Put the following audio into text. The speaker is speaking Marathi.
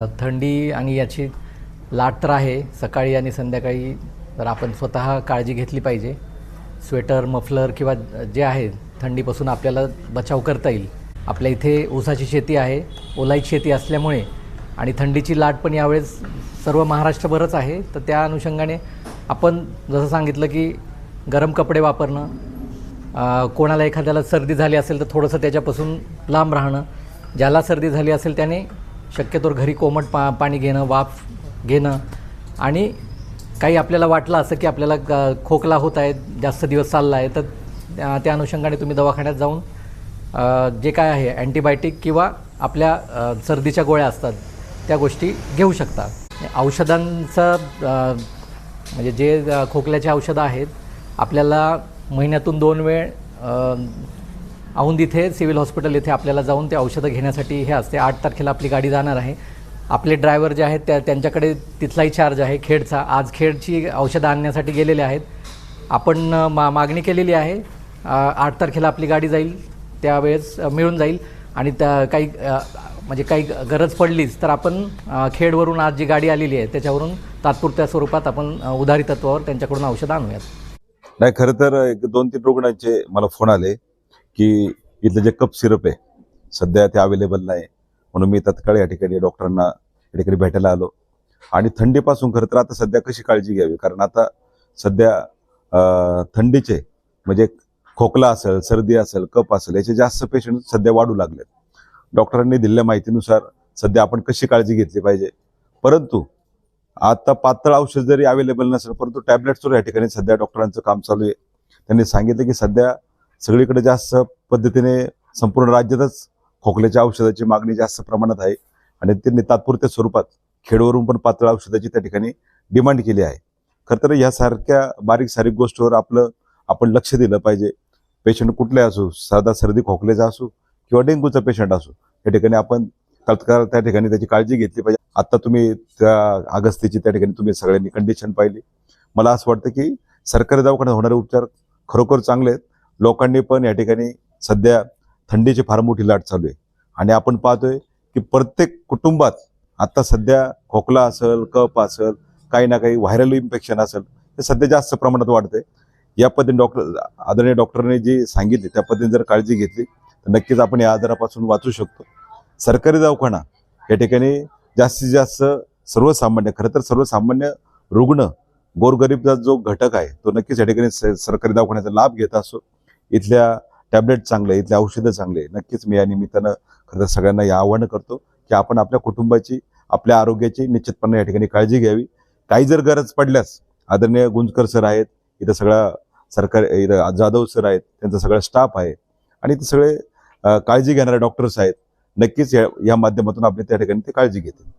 थंडी आणि याची लाट तर आहे सकाळी आणि संध्याकाळी, तर आपण स्वतः काळजी घेतली पाहिजे. स्वेटर, मफलर किंवा जे आहे थंडीपासून आपल्याला बचाव करता येईल. आपल्या इथे ऊसाची शेती आहे, ओलाईत शेती असल्यामुळे आणि थंडीची लाट पण यावेळेस सर्व महाराष्ट्रभरच आहे. तर त्या अनुषंगाने आपण जसं सांगितलं की गरम कपडे वापरणं, कोणाला एखाद्याला सर्दी झाली असेल तर थोडंसं त्याच्यापासून लांब राहणं, ज्याला सर्दी झाली असेल त्याने शक्यतोवर घरी कोमट पाणी घेणं, वाफ घेणं, आणि काही आपल्याला वाटलं असं की आपल्याला खोकला होत आहे, जास्त दिवस चालला आहे, तर त्या अनुषंगाने तुम्ही दवाखान्यात जाऊन जे काय आहे अँटीबायोटिक किंवा आपल्या सर्दीच्या गोळ्या असतात त्या गोष्टी घेऊ शकता. औषधांचं म्हणजे जे खोकल्याचे औषधं आहेत आपल्याला महिन्यातून 2 वेळ औंध इथे सिव्हिल हॉस्पिटल इथे आपल्याला जाऊन ते औषधं घेण्यासाठी हे असते. 8 तारखेला आपली गाडी जाणार आहे. आपले ड्रायव्हर जे आहेत त्यांच्याकडे तिथलाही चार्ज आहे खेडचा. आज खेडची औषधं आणण्यासाठी गेलेले आहेत. आपण मागणी केलेली आहे. 8 तारखेला आपली गाडी जाईल, त्यावेळेस मिळून जाईल. आणि त्या काही गरज पडलीच तर आपण खेडवरून आज जी गाडी आलेली आहे त्याच्यावरून तात्पुरत्या स्वरूपात आपण उधारी तत्वावर त्यांच्याकडून औषधं आणूयात. नाही, खरं तर 2-3 रुग्णांचे मला फोन आले की इथलं जे कप सिरप आहे सध्या ते अवेलेबल नाही, म्हणून मी तत्काळ या ठिकाणी डॉक्टरांना या ठिकाणी भेटायला आलो. आणि थंडीपासून खरं तर आता सध्या कशी काळजी घ्यावी, कारण आता सध्या थंडीचे म्हणजे खोकला असेल, सर्दी असेल, कफ असेल, याचे जास्त पेशंट सध्या वाढू लागलेत. डॉक्टरांनी दिलेल्या माहितीनुसार सध्या आपण कशी काळजी घेतली पाहिजे. परंतु आता पातळ औषध जरी अवेलेबल नसेल, परंतु टॅबलेट्सवर या ठिकाणी सध्या डॉक्टरांचं काम चालू आहे. त्यांनी सांगितलं की सध्या सगळीकडे जास्त पद्धतीने संपूर्ण राज्यातच खोकल्याच्या औषधाची मागणी जास्त प्रमाणात आहे आणि त्यांनी तात्पुरत्या स्वरूपात खेडवरून पण पातळ औषधाची त्या ठिकाणी डिमांड केली आहे. खरं तर यासारख्या बारीक सारीक गोष्टीवर आपण लक्ष दिलं पाहिजे. पेशंट कुठले असो, साधा सर्दी खोकल्याचा असो किंवा डेंग्यूचा पेशंट असो, या ठिकाणी आपण तत्काळ त्या ठिकाणी त्याची काळजी घेतली पाहिजे. आता तुम्ही त्या अगस्तीची त्या ठिकाणी तुम्ही सगळ्यांनी कंडिशन पाहिली. मला असं वाटतं की सरकारी दवाखान्यात होणारे उपचार खरोखर चांगले आहेत. लोकांनी पण या ठिकाणी सध्या थंडीची फार मोठी लाट चालू आहे आणि आपण पाहतोय की प्रत्येक कुटुंबात आता सध्या खोकला असेल, कफ असेल, काही ना काही व्हायरल इन्फेक्शन असेल, हे सध्या जास्त प्रमाणात वाढतंय. या पद्धतीने आदरणीय डॉक्टरने जी सांगितली त्या पद्धतीने जर काळजी घेतली तर नक्कीच आपण या आजारापासून वाचू शकतो. सरकारी दवाखाना या ठिकाणी जास्तीत जास्त सर्वसामान्य, खरं तर सर्वसामान्य रुग्ण, गोरगरीबचा जो घटक आहे तो नक्कीच या ठिकाणी सरकारी दवाखान्याचा लाभ घेत असतो. इथल्या टॅबलेट चांगले, इथल्या औषधं चांगले. नक्कीच मी या निमित्तानं खरं तर सगळ्यांना हे आवाहन करतो की आपण आपल्या कुटुंबाची, आपल्या आरोग्याची निश्चितपणे या ठिकाणी काळजी घ्यावी. काही जर गरज पडल्यास आदरणीय गुंजकर सर आहेत, इथं सगळा सरकारी, इथं जाधव सर आहेत, त्यांचा सगळा स्टाफ आहे आणि इथं सगळे काळजी घेणारे डॉक्टर्स आहेत. नक्कीच या माध्यमातून आपली त्या ठिकाणी ते काळजी घेतील.